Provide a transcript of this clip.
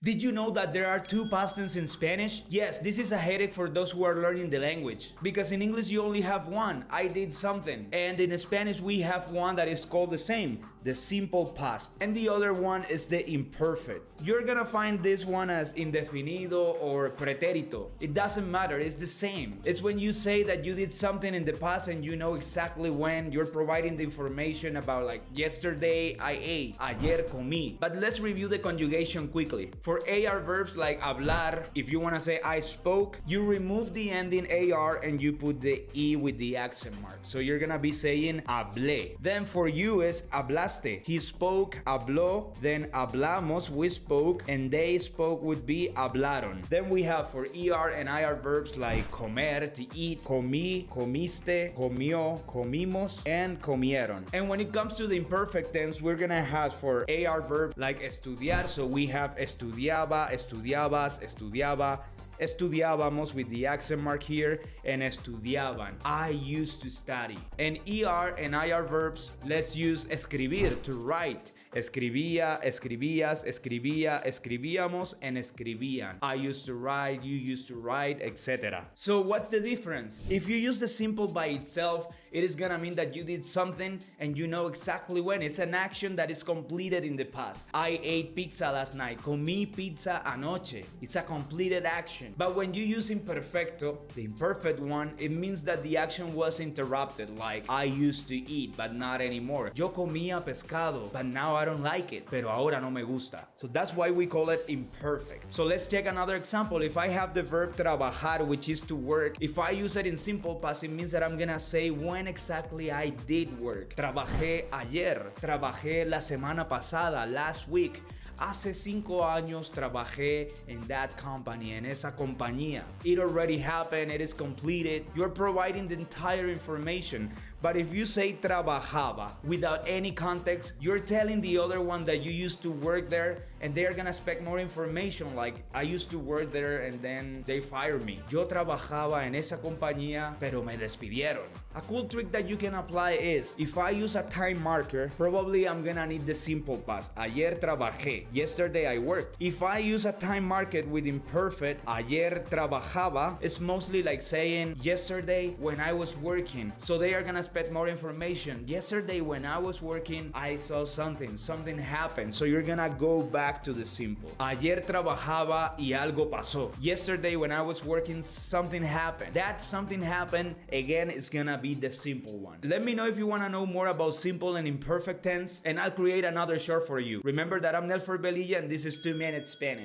Did you know that there are two past tense in Spanish? Yes, this is a headache for those who are learning the language. Because in English you only have one, I did something. And in Spanish we have one that is called the same, the simple past. And the other one is the imperfect. You're gonna find this one as indefinido or pretérito. It doesn't matter, it's the same. It's when you say that you did something in the past and you know exactly when. You're providing the information about like yesterday I ate, ayer comí. But let's review the conjugation quickly. For AR verbs like hablar, if you want to say I spoke, you remove the ending AR and you put the E with the accent mark. So you're gonna be saying hablé. Then for you is hablaste. He spoke, habló. Then hablamos, we spoke, and they spoke would be hablaron. Then we have for ER and IR verbs like comer, to eat, comí, comiste, comió, comimos, and comieron. And when it comes to the imperfect tense, we're gonna have for AR verb like estudiar, so we have estudiaba, estudiabas, estudiaba, estudiábamos with the accent mark here, and estudiaban. I used to study. And ER and IR verbs, let's use escribir, to write. Escribía, escribías, escribía, escribíamos, and escribían. I used to write, you used to write, etc. So what's the difference? If you use the simple by itself, it is gonna mean that you did something and you know exactly when. It's an action that is completed in the past. I ate pizza last night. Comí pizza anoche. It's a completed action. But when you use imperfecto, the imperfect one, it means that the action was interrupted. Like I used to eat, but not anymore. Yo comía pescado, but now I don't like it, pero ahora no me gusta. So that's why we call it imperfect. So let's check another example. If I have the verb trabajar, which is to work, if I use it in simple past, it means that I'm gonna say when exactly I did work. Trabajé ayer, trabajé la semana pasada, last week. Hace 5 años trabajé en that company, en esa compañía. It already happened, it is completed. You're providing the entire information. But if you say trabajaba without any context, you're telling the other one that you used to work there and they're gonna expect more information like I used to work there and then they fired me. Yo trabajaba en esa compañía, pero me despidieron. A cool trick that you can apply is, if I use a time marker, probably I'm gonna need the simple past. Ayer trabajé. Yesterday I worked. If I use a time marker with imperfect, ayer trabajaba, it's mostly like saying yesterday when I was working. So they are gonna expect more information. Yesterday when I was working, I saw something happened. So you're gonna go back to the simple. Ayer trabajaba y algo pasó. Yesterday when I was working, something happened. That something happened, again, is gonna be the simple one. Let me know if you wanna know more about simple and imperfect tense, and I'll create another short for you. Remember that I'm Nelfer Belilla and this is 2 Minute Spanish.